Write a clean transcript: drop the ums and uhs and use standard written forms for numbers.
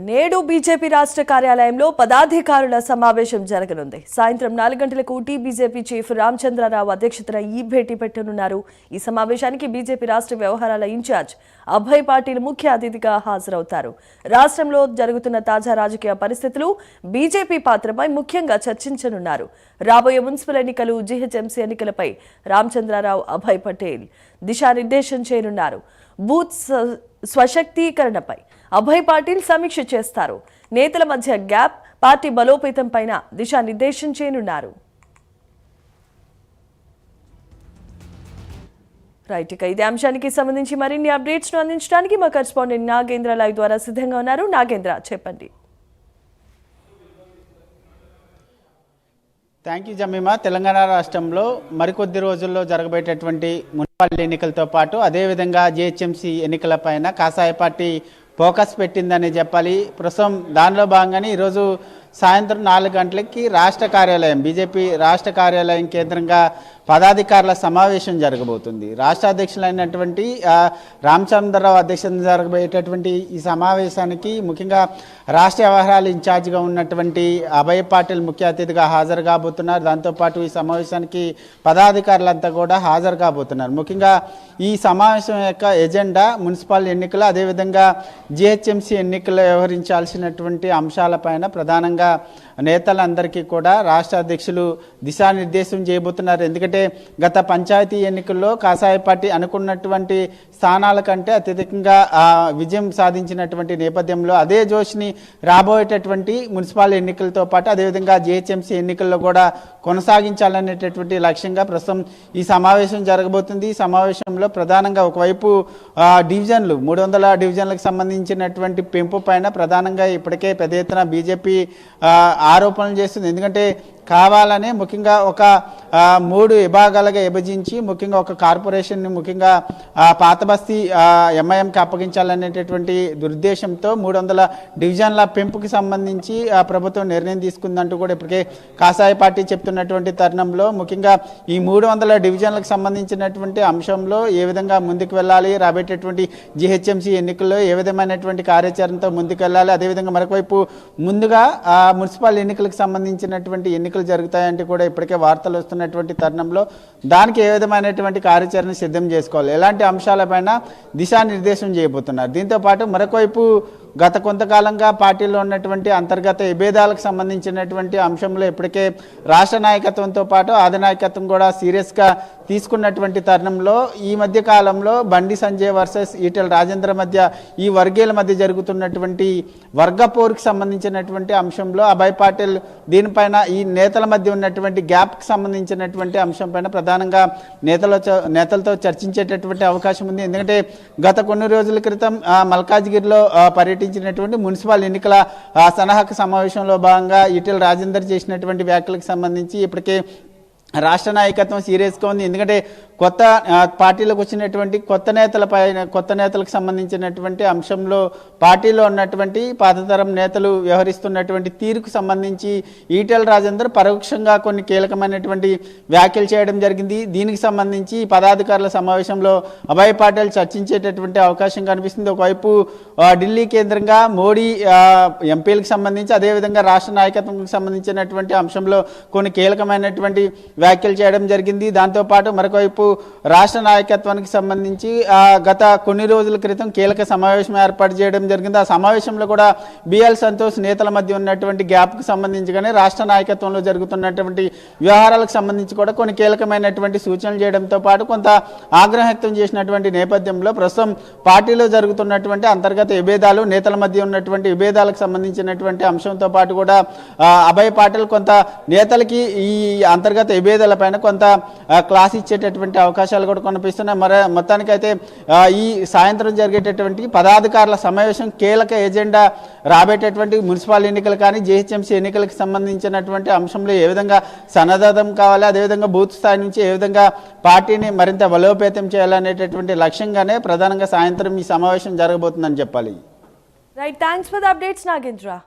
నేడు బీజేపీ రాష్ట్ర కార్యాలయంలో పదాధికారుల సమావేశం జరగనుంది. సాయంత్రం 4 గంటలకు బీజేపీ చీఫ్ రామచంద్రరావు అధ్యక్షతన ఈ భేటీ పెట్టనున్నారు. ఈ సమావేశానికి బీజేపీ రాష్ట్ర వ్యవహారాల ఇన్ఛార్జ్ అభయ్ పాటిల్ ముఖ్య అతిథిగా హాజరవుతారు. రాష్ట్రంలో జరుగుతున్న తాజా రాజకీయ పరిస్థితులు, బీజేపీ పాత్రపై ముఖ్యంగా చర్చించనున్నారు. రాబోయే మున్సిపల్ ఎన్నికలు, జీహెచ్ఎంసీ ఎన్నికలపై రామచంద్రరావు, అభయ్ పటేల్ దిశానిర్దేశం చేయనున్నారు. బూత్ స్వశక్తీకరణపై అభయ్ పాటిల్ సమీక్ష చేస్తారు. నేతల మధ్య గ్యాప్, పార్టీ బలోపేతం పైన దిశానిర్దేశం చేయనున్నారు. రైట్, ఇక ఇదే అంశానికి సంబంధించి మరిన్ని అప్డేట్స్ ను అందించడానికి మా కరెస్పాండెంట్ నాగేంద్ర లైవ్ ద్వారా సిద్ధంగా ఉన్నారు. నాగేంద్ర, చెప్పండి. Thank you Jemimah. తెలంగాణ రాష్ట్రంలో మరికొద్ది రోజుల్లో జరగబోయేటటువంటి మున్సిపల్ ఎన్నికలతో పాటు అదేవిధంగా జీహెచ్ఎంసీ ఎన్నికలపైన కాషాయ పార్టీ ఫోకస్ పెట్టిందని చెప్పాలి. ప్రస్తుతం దానిలో భాగంగానే ఈరోజు సాయంత్రం 4 గంటలకి రాష్ట్ర కార్యాలయం, బీజేపీ రాష్ట్ర కార్యాలయం కేంద్రంగా పదాధికారుల సమావేశం జరగబోతుంది. రాష్ట్ర అధ్యక్షులైనటువంటి రామచంద్రరావు అధ్యక్షతన జరగబోయేటటువంటి ఈ సమావేశానికి ముఖ్యంగా రాష్ట్ర వ్యవహారాల ఇన్ఛార్జిగా ఉన్నటువంటి అభయ్ పాటిల్ ముఖ్య అతిథిగా హాజరు కాబోతున్నారు. దాంతోపాటు ఈ సమావేశానికి పదాధికారులంతా కూడా హాజరు కాబోతున్నారు. ముఖ్యంగా ఈ సమావేశం యొక్క ఎజెండా మున్సిపల్ ఎన్నికలు, అదేవిధంగా జీహెచ్ఎంసీ ఎన్నికలు వ్యవహరించాల్సినటువంటి అంశాలపైన ప్రధానంగా నేతలందరికీ కూడా రాష్ట్ర అధ్యక్షులు దిశానిర్దేశం చేయబోతున్నారు. ఎందుకంటే గత పంచాయతీ ఎన్నికల్లో కాషాయ పార్టీ అనుకున్నటువంటి స్థానాల కంటే అత్యధికంగా విజయం సాధించినటువంటి నేపథ్యంలో అదే జోష్ని రాబోయేటటువంటి మున్సిపల్ ఎన్నికలతో పాటు అదేవిధంగా జీహెచ్ఎంసీ ఎన్నికల్లో కూడా కొనసాగించాలనేటటువంటి లక్ష్యంగా ప్రస్తుతం ఈ సమావేశం జరగబోతుంది. ఈ సమావేశంలో ప్రధానంగా ఒకవైపు డివిజన్లు 300 డివిజన్లకు సంబంధించినటువంటి పెంపు పైన ప్రధానంగా ఇప్పటికే పెద్ద ఎత్తున బీజేపీ ఆరోపణలు చేస్తుంది. ఎందుకంటే కావాలనే ముఖ్యంగా ఒక 3 విభాగాలుగా విభజించి ముఖ్యంగా ఒక కార్పొరేషన్ని ముఖ్యంగా పాత బస్తీ ఎంఐఎంకి అప్పగించాలనేటటువంటి దురుద్దేశంతో 300 డివిజన్ల పెంపుకి సంబంధించి ప్రభుత్వం నిర్ణయం తీసుకుందంటూ కూడా ఇప్పటికే కాషాయ పార్టీ చెప్తున్నటువంటి తరుణంలో ముఖ్యంగా ఈ 300 డివిజన్లకు సంబంధించినటువంటి అంశంలో ఏ విధంగా ముందుకు వెళ్ళాలి, రాబోయేటటువంటి జీహెచ్ఎంసీ ఎన్నికల్లో ఏ విధమైనటువంటి కార్యాచరణతో ముందుకు వెళ్ళాలి, అదేవిధంగా మరొకవైపు ముందుగా మున్సిపల్ ఎన్నికలకు సంబంధించినటువంటి ఎన్నికలు జరుగుతాయంటే కూడా ఇప్పటికే వార్తలు వస్తున్నటువంటి తరుణంలో దానికి ఏ విధమైనటువంటి కార్యాచరణ సిద్ధం చేసుకోవాలి, ఎలాంటి అంశాలపైన దిశానిర్దేశం చేయబోతున్నారు. దీంతో పాటు మరొకవైపు గత కొంతకాలంగా పార్టీలో ఉన్నటువంటి అంతర్గత విభేదాలకు సంబంధించినటువంటి అంశంలో ఇప్పటికే రాష్ట్ర నాయకత్వంతో పాటు అధినాయకత్వం కూడా సీరియస్గా తీసుకున్నటువంటి తరుణంలో ఈ మధ్య కాలంలో బండి సంజయ్ వర్సెస్ ఈటెల రాజేంద్ర మధ్య, ఈ వర్గీయుల మధ్య జరుగుతున్నటువంటి వర్గ పోరుకి సంబంధించినటువంటి అంశంలో అభయ్ పాటిల్ దీనిపైన ఈ నేతల మధ్య ఉన్నటువంటి గ్యాప్కి సంబంధించినటువంటి అంశం పైన ప్రధానంగా నేతలతో చర్చించేటటువంటి అవకాశం ఉంది. ఎందుకంటే గత కొన్ని రోజుల క్రితం మల్కాజ్గిరిలో పర్యటించినటువంటి మున్సిపల్ ఎన్నికల సన్నాహక సమావేశంలో భాగంగా ఈటెల రాజేందర్ చేసినటువంటి వ్యాఖ్యలకు సంబంధించి ఇప్పటికే రాష్ట్ర నాయకత్వం సీరియస్గా ఉంది. ఎందుకంటే కొత్త పార్టీలకు వచ్చినటువంటి కొత్త నేతలకు సంబంధించినటువంటి అంశంలో పార్టీలో ఉన్నటువంటి పాతతరం నేతలు వ్యవహరిస్తున్నటువంటి తీరుకు సంబంధించి ఈటెల రాజేందర్ పరోక్షంగా కొన్ని కీలకమైనటువంటి వ్యాఖ్యలు చేయడం జరిగింది. దీనికి సంబంధించి పదాధికారుల సమావేశంలో అభయ్ పాటిల్ చర్చించేటటువంటి అవకాశం కనిపిస్తుంది. ఒకవైపు ఢిల్లీ కేంద్రంగా మోడీ ఎంపీలకు సంబంధించి అదేవిధంగా రాష్ట్ర నాయకత్వంకి సంబంధించినటువంటి అంశంలో కొన్ని కీలకమైనటువంటి వ్యాఖ్యలు చేయడం జరిగింది. దాంతోపాటు మరొకవైపు రాష్ట్ర నాయకత్వానికి సంబంధించి గత కొన్ని రోజుల క్రితం కీలక సమావేశం ఏర్పాటు చేయడం జరిగింది. ఆ సమావేశంలో కూడా బిఎల్ సంతోష్ నేతల మధ్య ఉన్నటువంటి గ్యాప్కి సంబంధించి కానీ రాష్ట్ర నాయకత్వంలో జరుగుతున్నటువంటి వ్యవహారాలకు సంబంధించి కూడా కొన్ని కీలకమైనటువంటి సూచనలు చేయడంతో పాటు కొంత ఆగ్రహం వ్యక్తం చేసినటువంటి నేపథ్యంలో ప్రస్తుతం పార్టీలో జరుగుతున్నటువంటి అంతర్గత విభేదాలు, నేతల మధ్య ఉన్నటువంటి విభేదాలకు సంబంధించినటువంటి అంశంతో పాటు కూడా అభయ్ పాటిల్ కొంత నేతలకి ఈ అంతర్గత విభేదాలపైన కొంత క్లాస్ ఇచ్చేటటువంటి అవకాశాలు కూడా కనిపిస్తున్నాయి. మొత్తానికైతే ఈ సాయంత్రం జరిగేటటువంటి పదాధికారుల సమావేశం కీలక ఎజెండా రాబోయేటటువంటి మున్సిపల్ ఎన్నికలు కానీ జీహెచ్ఎంసీ ఎన్నికలకు సంబంధించినటువంటి అంశంలో ఏ విధంగా సన్నద్ధం కావాలి, అదేవిధంగా బూత్ స్థాయి నుంచి ఏ విధంగా పార్టీని మరింత బలోపేతం చేయాలనేటటువంటి లక్ష్యంగానే ప్రధానంగా సాయంత్రం ఈ సమావేశం జరగబోతుందని చెప్పాలి. Right, thanks for the updates Nagendra.